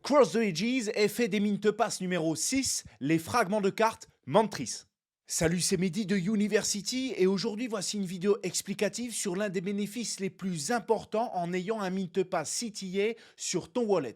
Cross the Ages, effet des Mint Pass numéro 6, les fragments de cartes Mantris. Salut, c'est Mehdi de University et aujourd'hui voici une vidéo explicative sur l'un des bénéfices les plus importants en ayant un Mint Pass CTA sur ton wallet.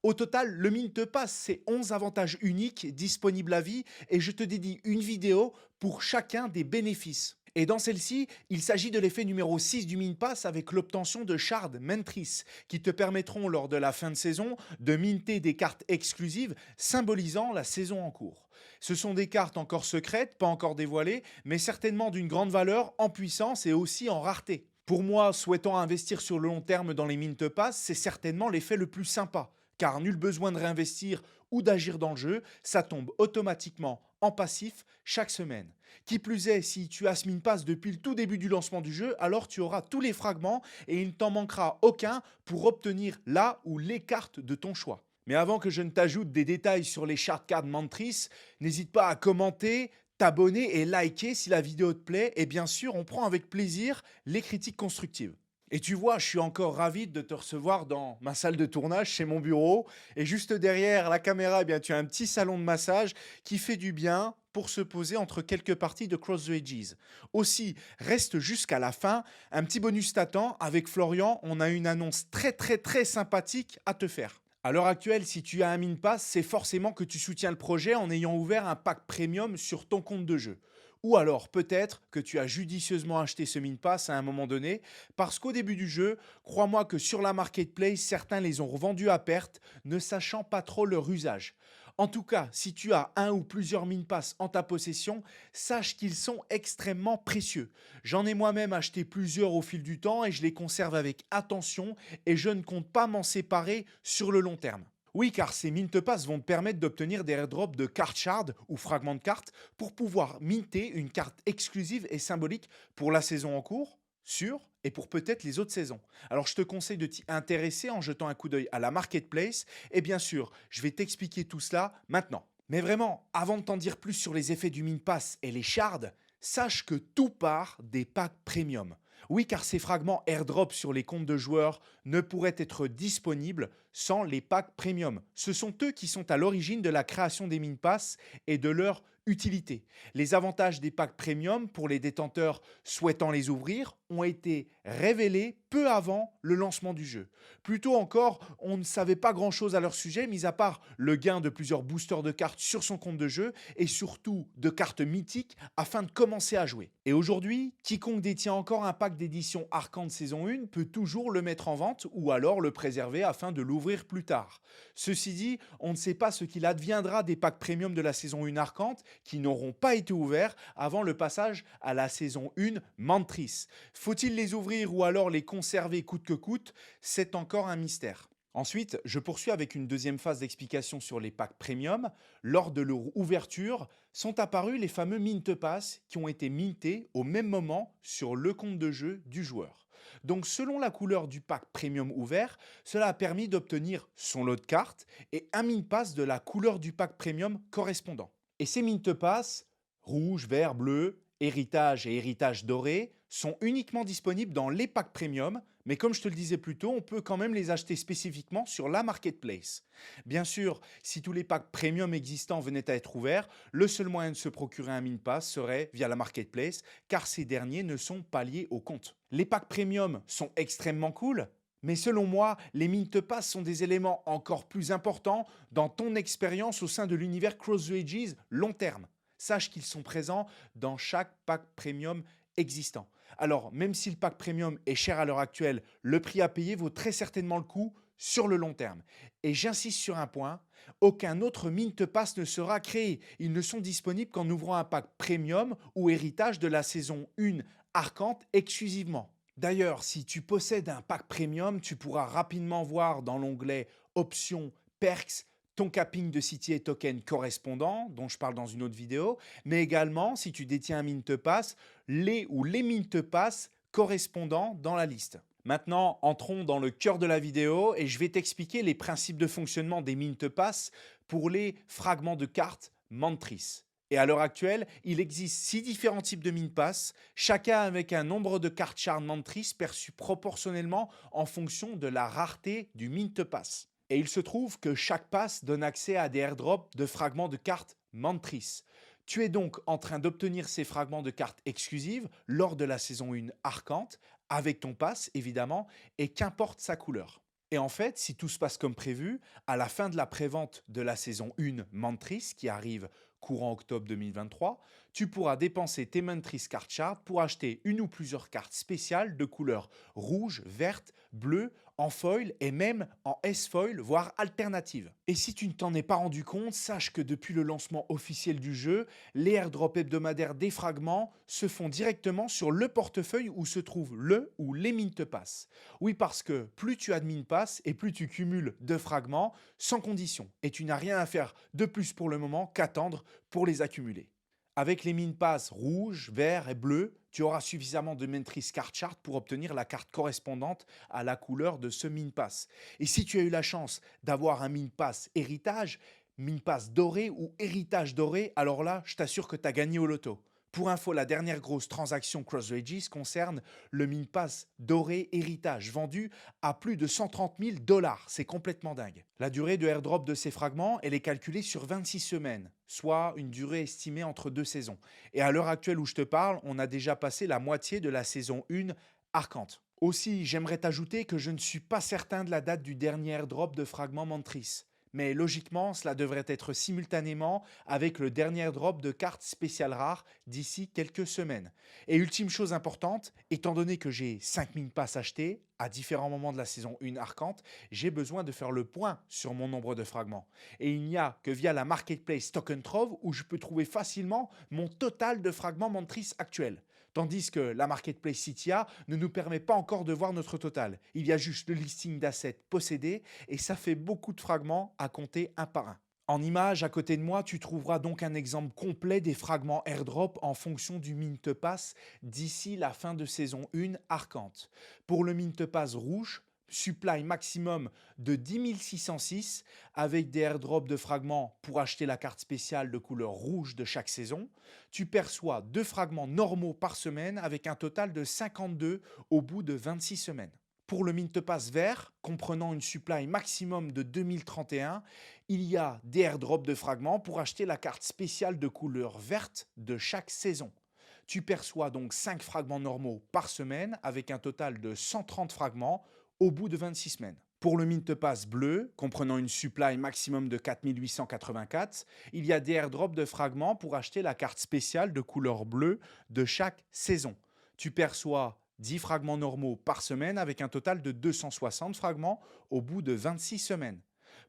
Au total, le Mint Pass, c'est 11 avantages uniques disponibles à vie et je te dédie une vidéo pour chacun des bénéfices. Et dans celle-ci, il s'agit de l'effet numéro 6 du Mint Pass avec l'obtention de shards Mantris qui te permettront lors de la fin de saison de minter des cartes exclusives symbolisant la saison en cours. Ce sont des cartes encore secrètes, pas encore dévoilées, mais certainement d'une grande valeur en puissance et aussi en rareté. Pour moi, souhaitant investir sur le long terme dans les Mint Pass, c'est certainement l'effet le plus sympa, car nul besoin de réinvestir ou d'agir dans le jeu, ça tombe automatiquement en passif chaque semaine. Qui plus est, si tu as ce Mint Pass depuis le tout début du lancement du jeu, alors tu auras tous les fragments et il ne t'en manquera aucun pour obtenir la ou les cartes de ton choix. Mais avant que je ne t'ajoute des détails sur les shard cards Mantris, n'hésite pas à commenter, t'abonner et liker si la vidéo te plaît et bien sûr on prend avec plaisir les critiques constructives. Et tu vois, je suis encore ravi de te recevoir dans ma salle de tournage, chez mon bureau. Et juste derrière la caméra, eh bien, tu as un petit salon de massage qui fait du bien pour se poser entre quelques parties de Cross the Ages. Aussi, reste jusqu'à la fin. Un petit bonus t'attend. Avec Florian, on a une annonce très sympathique à te faire. À l'heure actuelle, si tu as un Mint Pass, c'est forcément que tu soutiens le projet en ayant ouvert un pack premium sur ton compte de jeu. Ou alors peut-être que tu as judicieusement acheté ce Mint Pass à un moment donné, parce qu'au début du jeu, crois-moi que sur la marketplace, certains les ont revendus à perte, ne sachant pas trop leur usage. En tout cas, si tu as un ou plusieurs Mint Pass en ta possession, sache qu'ils sont extrêmement précieux. J'en ai moi-même acheté plusieurs au fil du temps et je les conserve avec attention et je ne compte pas m'en séparer sur le long terme. Oui, car ces Mint Pass vont te permettre d'obtenir des airdrops de cartes shard ou fragments de cartes pour pouvoir minter une carte exclusive et symbolique pour la saison en cours, sûre, et pour peut-être les autres saisons. Alors je te conseille de t'y intéresser en jetant un coup d'œil à la marketplace et bien sûr, je vais t'expliquer tout cela maintenant. Mais vraiment, avant de t'en dire plus sur les effets du Mint Pass et les shards, sache que tout part des packs premium. Oui, car ces fragments airdrop sur les comptes de joueurs ne pourraient être disponibles sans les packs premium. Ce sont eux qui sont à l'origine de la création des Mint Pass et de leur utilité. Les avantages des packs premium pour les détenteurs souhaitant les ouvrir ont été révélés peu avant le lancement du jeu. Plutôt encore, on ne savait pas grand-chose à leur sujet, mis à part le gain de plusieurs boosters de cartes sur son compte de jeu et surtout de cartes mythiques afin de commencer à jouer. Et aujourd'hui, quiconque détient encore un pack d'édition Arcane saison 1 peut toujours le mettre en vente ou alors le préserver afin de l'ouvrir plus tard. Ceci dit, on ne sait pas ce qu'il adviendra des packs premium de la saison 1 Arcane qui n'auront pas été ouverts avant le passage à la saison 1 Mantris. Faut-il les ouvrir ou alors les conserver coûte que coûte? C'est encore un mystère. Ensuite, je poursuis avec une deuxième phase d'explication sur les packs premium. Lors de leur ouverture, sont apparus les fameux Mint Pass qui ont été mintés au même moment sur le compte de jeu du joueur. Donc selon la couleur du pack premium ouvert, cela a permis d'obtenir son lot de cartes et un Mint Pass de la couleur du pack premium correspondant. Et ces Mint Pass, rouge, vert, bleu, héritage et héritage doré, sont uniquement disponibles dans les packs premium, mais comme je te le disais plus tôt, on peut quand même les acheter spécifiquement sur la marketplace. Bien sûr, si tous les packs premium existants venaient à être ouverts, le seul moyen de se procurer un Mint Pass serait via la marketplace, car ces derniers ne sont pas liés au compte. Les packs premium sont extrêmement cool, mais selon moi, les Mint Pass sont des éléments encore plus importants dans ton expérience au sein de l'univers Cross the Ages long terme. Sache qu'ils sont présents dans chaque pack premium existant. Alors, même si le pack premium est cher à l'heure actuelle, le prix à payer vaut très certainement le coup sur le long terme. Et j'insiste sur un point, aucun autre Mint Pass ne sera créé. Ils ne sont disponibles qu'en ouvrant un pack premium ou héritage de la saison 1 Arcane exclusivement. D'ailleurs, si tu possèdes un pack premium, tu pourras rapidement voir dans l'onglet Options, Perks, ton capping de City et token correspondant, dont je parle dans une autre vidéo, mais également, si tu détiens un Mint Pass, les ou les Mint Pass correspondants dans la liste. Maintenant, entrons dans le cœur de la vidéo et je vais t'expliquer les principes de fonctionnement des Mint Pass pour les fragments de cartes Mantris. Et à l'heure actuelle, il existe 6 différents types de Mint Pass, chacun avec un nombre de cartes shard Mantris perçu proportionnellement en fonction de la rareté du Mint Pass. Et il se trouve que chaque pass donne accès à des airdrops de fragments de cartes Mantris. Tu es donc en train d'obtenir ces fragments de cartes exclusives lors de la saison 1 Arcante, avec ton pass évidemment, et qu'importe sa couleur. Et en fait, si tout se passe comme prévu, à la fin de la prévente de la saison 1 Mantris, qui arrive courant octobre 2023, tu pourras dépenser tes Mantris Card Shards pour acheter une ou plusieurs cartes spéciales de couleur rouge, verte, bleue, en foil et même en S-foil, voire alternative. Et si tu ne t'en es pas rendu compte, sache que depuis le lancement officiel du jeu, les airdrops hebdomadaires des fragments se font directement sur le portefeuille où se trouve le ou les Mint Pass. Oui, parce que plus tu as de Mint Pass et plus tu cumules de fragments sans condition. Et tu n'as rien à faire de plus pour le moment qu'attendre pour les accumuler. Avec les Mint Pass rouge, vert et bleu, tu auras suffisamment de Mantris Card Chart pour obtenir la carte correspondante à la couleur de ce Mint Pass. Et si tu as eu la chance d'avoir un Mint Pass héritage, Mint Pass doré ou héritage doré, alors là, je t'assure que tu as gagné au loto. Pour info, la dernière grosse transaction Cross Regis concerne le Mint Pass doré héritage, vendu à plus de 130 000 dollars. C'est complètement dingue. La durée de airdrop de ces fragments, elle est calculée sur 26 semaines, soit une durée estimée entre 2 saisons. Et à l'heure actuelle où je te parle, on a déjà passé la moitié de la saison 1 Arcante. Aussi, j'aimerais t'ajouter que je ne suis pas certain de la date du dernier airdrop de fragments Mantris. Mais logiquement, cela devrait être simultanément avec le dernier drop de cartes spéciales rares d'ici quelques semaines. Et ultime chose importante, étant donné que j'ai 5000 passes achetées à différents moments de la saison 1 Arcante, j'ai besoin de faire le point sur mon nombre de fragments. Et il n'y a que via la marketplace Token Trove où je peux trouver facilement mon total de fragments Mantris actuels. Tandis que la marketplace Cythia ne nous permet pas encore de voir notre total. Il y a juste le listing d'assets possédés et ça fait beaucoup de fragments à compter un par un. En image, à côté de moi, tu trouveras donc un exemple complet des fragments airdrop en fonction du Mint Pass d'ici la fin de saison 1 Arcante. Pour le Mint Pass rouge, supply maximum de 10 606 avec des airdrops de fragments pour acheter la carte spéciale de couleur rouge de chaque saison. Tu perçois 2 fragments normaux par semaine avec un total de 52 au bout de 26 semaines. Pour le Mint Pass vert, comprenant une supply maximum de 2031, il y a des airdrops de fragments pour acheter la carte spéciale de couleur verte de chaque saison. Tu perçois donc 5 fragments normaux par semaine avec un total de 130 fragments au bout de 26 semaines. Pour le Mint Pass bleu, comprenant une supply maximum de 4884, il y a des airdrops de fragments pour acheter la carte spéciale de couleur bleue de chaque saison. Tu perçois 10 fragments normaux par semaine avec un total de 260 fragments au bout de 26 semaines.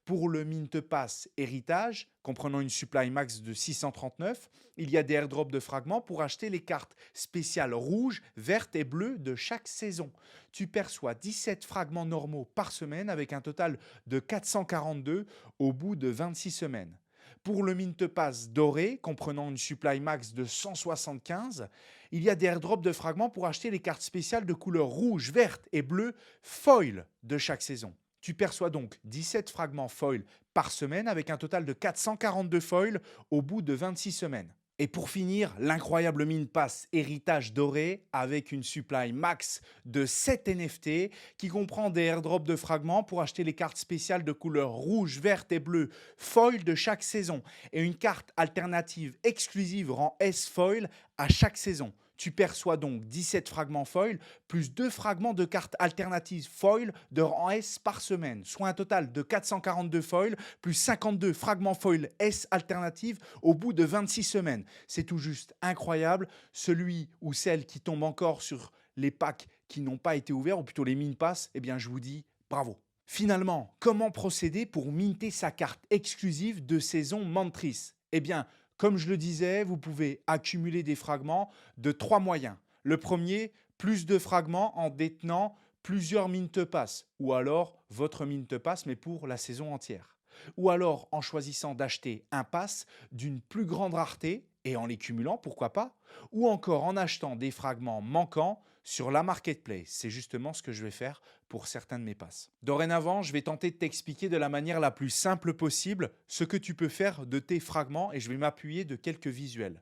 Pour le Mint Pass héritage, comprenant une supply max de 639, il y a des airdrops de fragments pour acheter les cartes spéciales rouges, vertes et bleues de chaque saison. Tu perçois 17 fragments normaux par semaine avec un total de 442 au bout de 26 semaines. Pour le Mint Pass doré, comprenant une supply max de 175, il y a des airdrops de fragments pour acheter les cartes spéciales de couleur rouge, verte et bleue foil de chaque saison. Tu perçois donc 17 fragments foil par semaine avec un total de 442 foils au bout de 26 semaines. Et pour finir, l'incroyable Mint Pass héritage doré avec une supply max de 7 NFT qui comprend des airdrops de fragments pour acheter les cartes spéciales de couleur rouge, verte et bleue foil de chaque saison et une carte alternative exclusive rang S foil à chaque saison. Tu perçois donc 17 fragments foil plus 2 fragments de cartes alternatives foil de rang S par semaine, soit un total de 442 foil plus 52 fragments foil S alternatives au bout de 26 semaines. C'est tout juste incroyable. Celui ou celle qui tombe encore sur les packs qui n'ont pas été ouverts, ou plutôt les Mint Pass, eh bien je vous dis bravo. Finalement, comment procéder pour minter sa carte exclusive de saison Mantris? Eh bien, comme je le disais, vous pouvez accumuler des fragments de 3 moyens. Le premier, plus de fragments en détenant plusieurs Mint Pass, ou alors votre Mint Pass, mais pour la saison entière. Ou alors en choisissant d'acheter un pass d'une plus grande rareté et en les cumulant, pourquoi pas, ou encore en achetant des fragments manquants sur la marketplace. C'est justement ce que je vais faire pour certains de mes passes. Dorénavant, je vais tenter de t'expliquer de la manière la plus simple possible ce que tu peux faire de tes fragments et je vais m'appuyer de quelques visuels.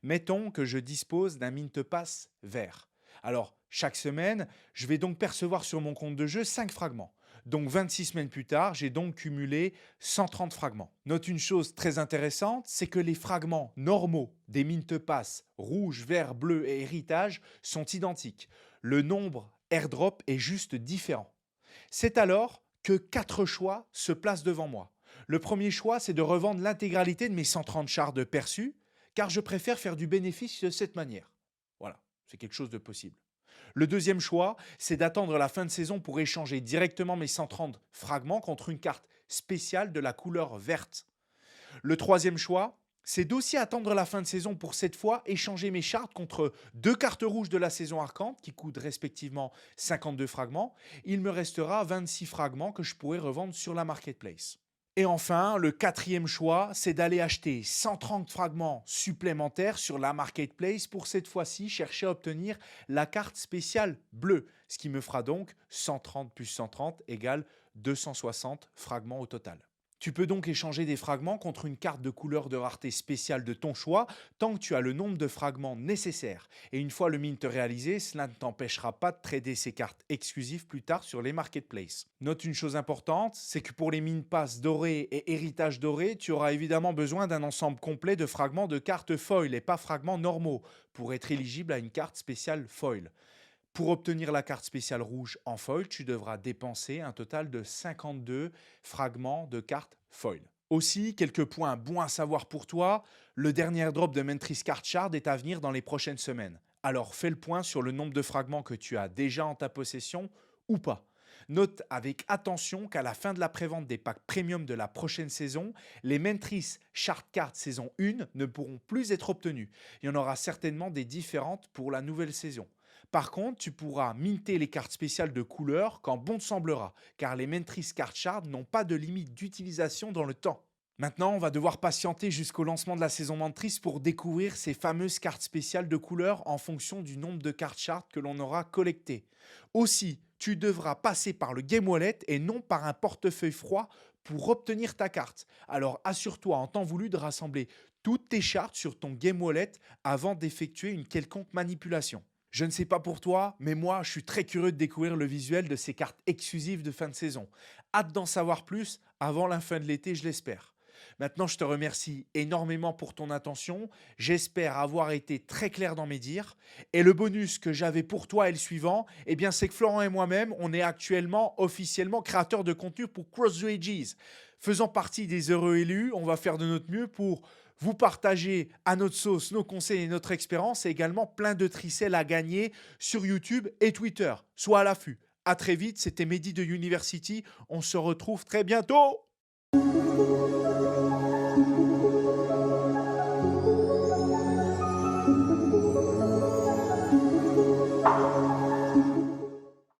Mettons que je dispose d'un Mint Pass vert. Alors, chaque semaine, je vais donc percevoir sur mon compte de jeu 5 fragments. Donc 26 semaines plus tard, j'ai donc cumulé 130 fragments. Note une chose très intéressante, c'est que les fragments normaux des Mint Pass rouge, vert, bleu et héritage sont identiques. Le nombre airdrop est juste différent. C'est alors que 4 choix se placent devant moi. Le premier choix, c'est de revendre l'intégralité de mes 130 shards perçus, car je préfère faire du bénéfice de cette manière. Voilà, c'est quelque chose de possible. Le deuxième choix, c'est d'attendre la fin de saison pour échanger directement mes 130 fragments contre une carte spéciale de la couleur verte. Le troisième choix, c'est d'aussi attendre la fin de saison pour cette fois échanger mes shards contre 2 cartes rouges de la saison arcante qui coûtent respectivement 52 fragments. Il me restera 26 fragments que je pourrais revendre sur la marketplace. Et enfin, le quatrième choix, c'est d'aller acheter 130 fragments supplémentaires sur la marketplace pour cette fois-ci chercher à obtenir la carte spéciale bleue, ce qui me fera donc 130 plus 130 égale 260 fragments au total. Tu peux donc échanger des fragments contre une carte de couleur de rareté spéciale de ton choix tant que tu as le nombre de fragments nécessaires. Et une fois le mint réalisé, cela ne t'empêchera pas de trader ces cartes exclusives plus tard sur les marketplaces. Note une chose importante, c'est que pour les mint pass dorés et héritage doré, tu auras évidemment besoin d'un ensemble complet de fragments de cartes foil et pas fragments normaux pour être éligible à une carte spéciale foil. Pour obtenir la carte spéciale rouge en foil, tu devras dépenser un total de 52 fragments de cartes foil. Aussi, quelques points bons à savoir pour toi, le dernier drop de Mantris Card Shard est à venir dans les prochaines semaines. Alors fais le point sur le nombre de fragments que tu as déjà en ta possession ou pas. Note avec attention qu'à la fin de la prévente des packs premium de la prochaine saison, les Mantris Shard Cards saison 1 ne pourront plus être obtenus. Il y en aura certainement des différentes pour la nouvelle saison. Par contre, tu pourras minter les cartes spéciales de couleur quand bon te semblera, car les Mantris Card Shard n'ont pas de limite d'utilisation dans le temps. Maintenant, on va devoir patienter jusqu'au lancement de la saison Mantris pour découvrir ces fameuses cartes spéciales de couleur en fonction du nombre de cartes Shard que l'on aura collectées. Aussi, tu devras passer par le Game Wallet et non par un portefeuille froid pour obtenir ta carte. Alors assure-toi en temps voulu de rassembler toutes tes chartes sur ton Game Wallet avant d'effectuer une quelconque manipulation. Je ne sais pas pour toi, mais moi, je suis très curieux de découvrir le visuel de ces cartes exclusives de fin de saison. Hâte d'en savoir plus avant la fin de l'été, je l'espère. Maintenant, je te remercie énormément pour ton attention. J'espère avoir été très clair dans mes dires. Et le bonus que j'avais pour toi est le suivant. Eh bien, c'est que Florent et moi-même, on est actuellement officiellement créateurs de contenu pour Cross the Ages. Faisant partie des heureux élus, on va faire de notre mieux pour vous partager à notre sauce nos conseils et notre expérience et également plein de tricelles à gagner sur YouTube et Twitter. Sois à l'affût. À très vite, c'était Mehdi de University. On se retrouve très bientôt.